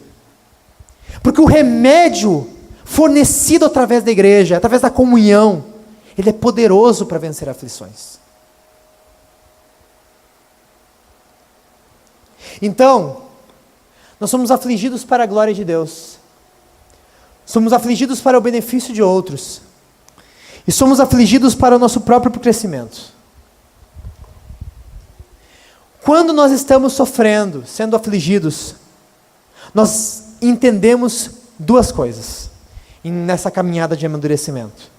Porque o remédio fornecido através da igreja, através da comunhão, ele é poderoso para vencer aflições. Então, nós somos afligidos para a glória de Deus. Somos afligidos para o benefício de outros. E somos afligidos para o nosso próprio crescimento. Quando nós estamos sofrendo, sendo afligidos, nós entendemos duas coisas nessa caminhada de amadurecimento.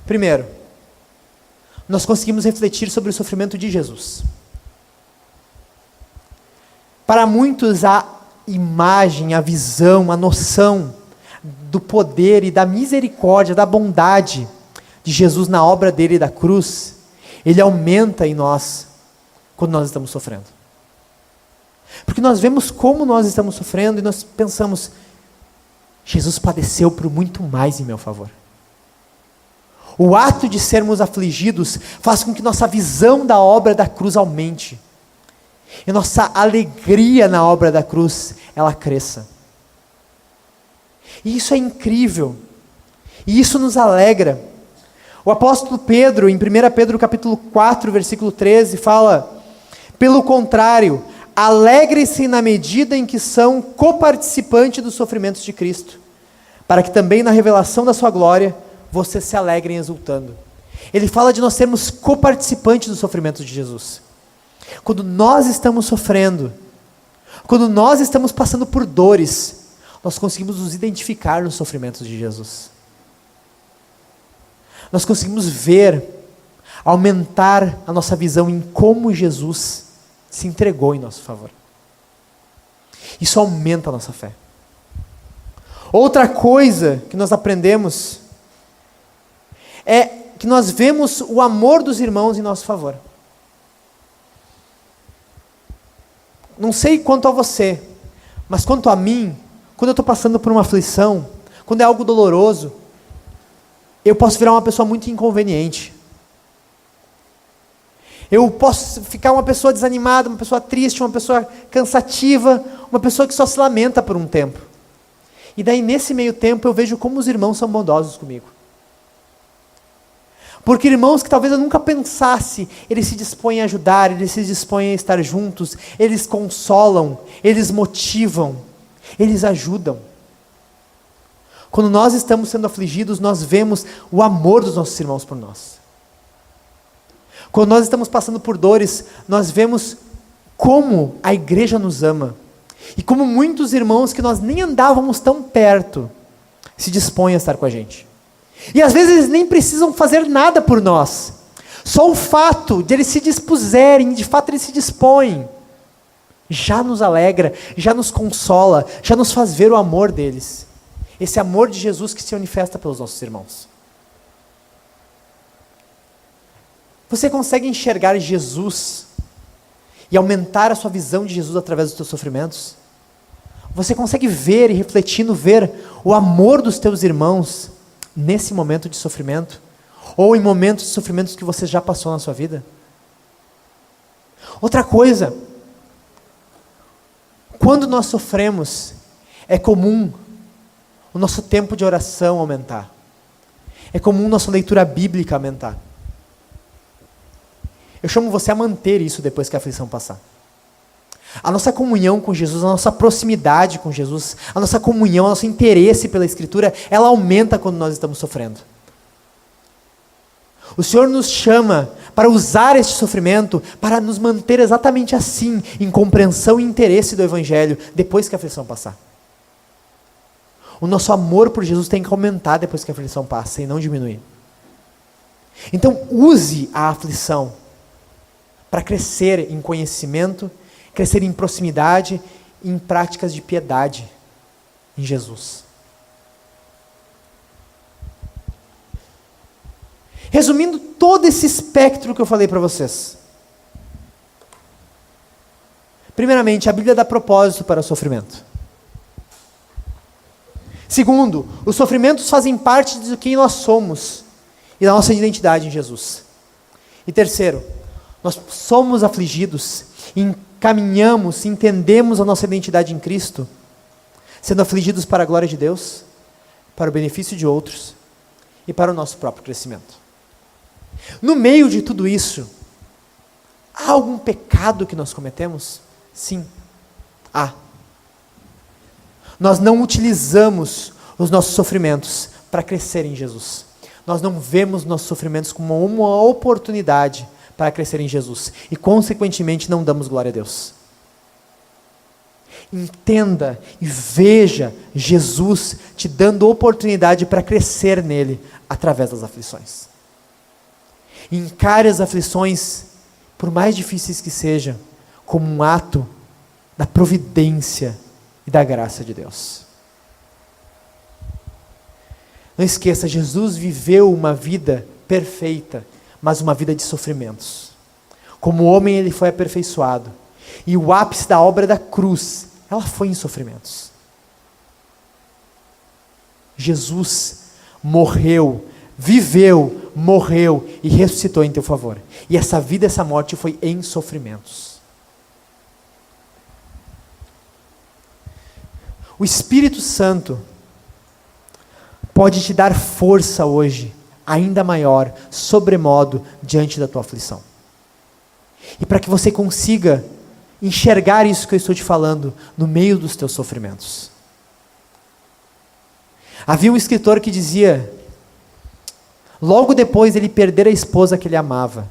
Primeiro, nós conseguimos refletir sobre o sofrimento de Jesus. Para muitos, a imagem, a visão, a noção do poder e da misericórdia, da bondade de Jesus na obra dele da cruz, ele aumenta em nós quando nós estamos sofrendo. Porque nós vemos como nós estamos sofrendo e nós pensamos, Jesus padeceu por muito mais em meu favor. O ato de sermos afligidos faz com que nossa visão da obra da cruz aumente. E nossa alegria na obra da cruz, ela cresça. E isso é incrível. E isso nos alegra. O apóstolo Pedro, em 1 Pedro capítulo 4, versículo 13, fala: pelo contrário, alegrem-se na medida em que são coparticipantes dos sofrimentos de Cristo, para que também na revelação da sua glória, vocês se alegrem exultando. Ele fala de nós sermos coparticipantes dos sofrimentos de Jesus. Quando nós estamos sofrendo, quando nós estamos passando por dores, nós conseguimos nos identificar nos sofrimentos de Jesus. Nós conseguimos ver, aumentar a nossa visão em como Jesus se entregou em nosso favor. Isso aumenta a nossa fé. Outra coisa que nós aprendemos é que nós vemos o amor dos irmãos em nosso favor. Não sei quanto a você, mas quanto a mim, quando eu estou passando por uma aflição, quando é algo doloroso, eu posso virar uma pessoa muito inconveniente. Eu posso ficar uma pessoa desanimada, uma pessoa triste, uma pessoa cansativa, uma pessoa que só se lamenta por um tempo. E daí nesse meio tempo eu vejo como os irmãos são bondosos comigo. Porque irmãos que talvez eu nunca pensasse, eles se dispõem a ajudar, eles se dispõem a estar juntos, eles consolam, eles motivam, eles ajudam. Quando nós estamos sendo afligidos, nós vemos o amor dos nossos irmãos por nós. Quando nós estamos passando por dores, nós vemos como a igreja nos ama. E como muitos irmãos que nós nem andávamos tão perto, se dispõem a estar com a gente. E às vezes eles nem precisam fazer nada por nós. Só o fato de eles se dispuserem, de fato eles se dispõem, já nos alegra, já nos consola, já nos faz ver o amor deles. Esse amor de Jesus que se manifesta pelos nossos irmãos. Você consegue enxergar Jesus e aumentar a sua visão de Jesus através dos teus sofrimentos? Você consegue ver e refletindo, ver o amor dos teus irmãos nesse momento de sofrimento? Ou em momentos de sofrimentos que você já passou na sua vida? Outra coisa, quando nós sofremos, é comum o nosso tempo de oração aumentar. É comum nossa leitura bíblica aumentar. Eu chamo você a manter isso depois que a aflição passar. A nossa comunhão com Jesus, a nossa proximidade com Jesus, a nossa comunhão, o nosso interesse pela Escritura, ela aumenta quando nós estamos sofrendo. O Senhor nos chama para usar este sofrimento para nos manter exatamente assim, em compreensão e interesse do Evangelho, depois que a aflição passar. O nosso amor por Jesus tem que aumentar depois que a aflição passa e não diminuir. Então use a aflição para crescer em conhecimento, crescer em proximidade, em práticas de piedade em Jesus. Resumindo todo esse espectro que eu falei para vocês. Primeiramente, a Bíblia dá propósito para o sofrimento. Segundo, os sofrimentos fazem parte de quem nós somos e da nossa identidade em Jesus. E terceiro, nós somos afligidos, encaminhamos, entendemos a nossa identidade em Cristo, sendo afligidos para a glória de Deus, para o benefício de outros e para o nosso próprio crescimento. No meio de tudo isso, há algum pecado que nós cometemos? Sim, há. Nós não utilizamos os nossos sofrimentos para crescer em Jesus. Nós não vemos nossos sofrimentos como uma oportunidade para crescer em Jesus. E, consequentemente, não damos glória a Deus. Entenda e veja Jesus te dando oportunidade para crescer nele através das aflições. Encare as aflições, por mais difíceis que sejam, como um ato da providência e da graça de Deus. Não esqueça, Jesus viveu uma vida perfeita, mas uma vida de sofrimentos. Como homem ele foi aperfeiçoado. E o ápice da obra da cruz, ela foi em sofrimentos. Jesus morreu, viveu, morreu e ressuscitou em teu favor. E essa vida, essa morte foi em sofrimentos. O Espírito Santo pode te dar força hoje, ainda maior, sobremodo, diante da tua aflição. E para que você consiga enxergar isso que eu estou te falando no meio dos teus sofrimentos. Havia um escritor que dizia, logo depois ele perder a esposa que ele amava,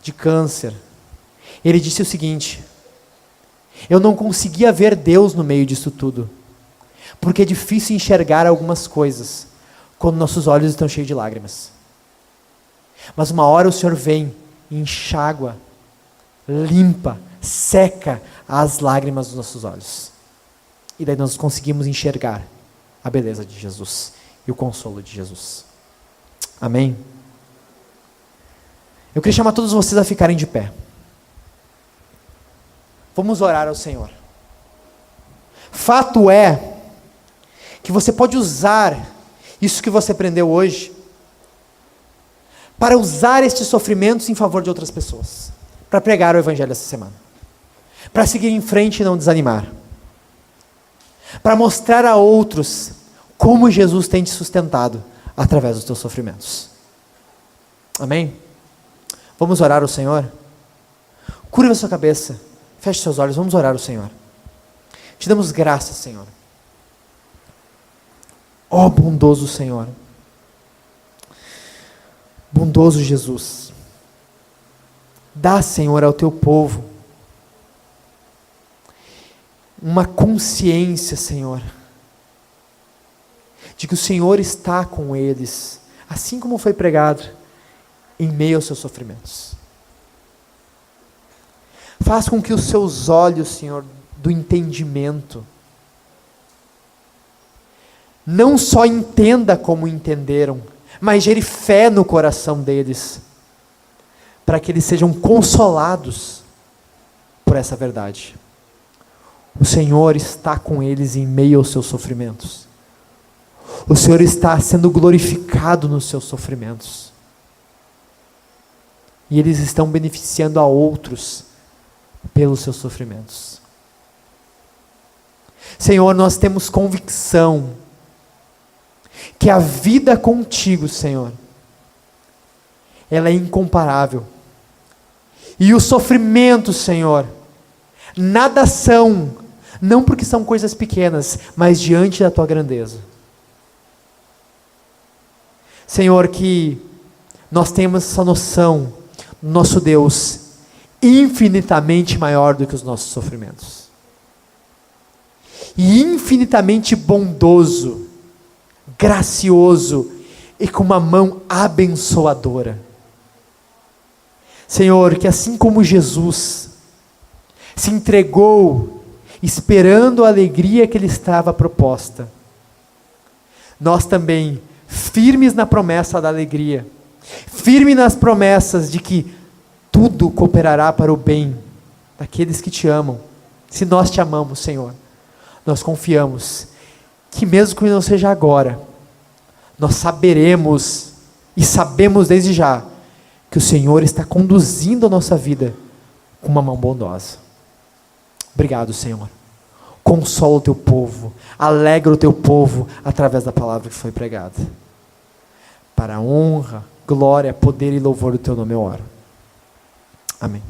de câncer, ele disse o seguinte: eu não conseguia ver Deus no meio disso tudo, porque é difícil enxergar algumas coisas quando nossos olhos estão cheios de lágrimas. Mas uma hora o Senhor vem e enxágua, limpa, seca as lágrimas dos nossos olhos. E daí nós conseguimos enxergar a beleza de Jesus e o consolo de Jesus. Amém? Eu queria chamar todos vocês a ficarem de pé. Vamos orar ao Senhor. Fato é que você pode usar isso que você aprendeu hoje para usar estes sofrimentos em favor de outras pessoas, para pregar o Evangelho essa semana, para seguir em frente e não desanimar, para mostrar a outros como Jesus tem te sustentado através dos teus sofrimentos. Amém? Vamos orar ao Senhor? Curva a sua cabeça, feche seus olhos, vamos orar ao Senhor. Te damos graças, Senhor. Ó bondoso Senhor, bondoso Jesus, dá, Senhor, ao teu povo uma consciência, Senhor, de que o Senhor está com eles, assim como foi pregado, em meio aos seus sofrimentos. Faz com que os seus olhos, Senhor, do entendimento, não só entenda como entenderam, mas gere fé no coração deles, para que eles sejam consolados por essa verdade. O Senhor está com eles em meio aos seus sofrimentos. O Senhor está sendo glorificado nos seus sofrimentos. E eles estão beneficiando a outros pelos seus sofrimentos. Senhor, nós temos convicção que a vida contigo, Senhor, ela é incomparável. E os sofrimentos, Senhor, nada são, não porque são coisas pequenas, mas diante da tua grandeza. Senhor, que nós temos essa noção, nosso Deus, infinitamente maior do que os nossos sofrimentos. E infinitamente bondoso, gracioso e com uma mão abençoadora. Senhor, que assim como Jesus se entregou esperando a alegria que lhe estava proposta. Nós também, firmes na promessa da alegria, firmes nas promessas de que tudo cooperará para o bem daqueles que te amam. Se nós te amamos, Senhor, nós confiamos que mesmo que não seja agora, nós saberemos e sabemos desde já que o Senhor está conduzindo a nossa vida com uma mão bondosa. Obrigado, Senhor. Consola o teu povo, alegra o teu povo através da palavra que foi pregada. Para a honra, glória, poder e louvor do teu nome eu oro. Amém.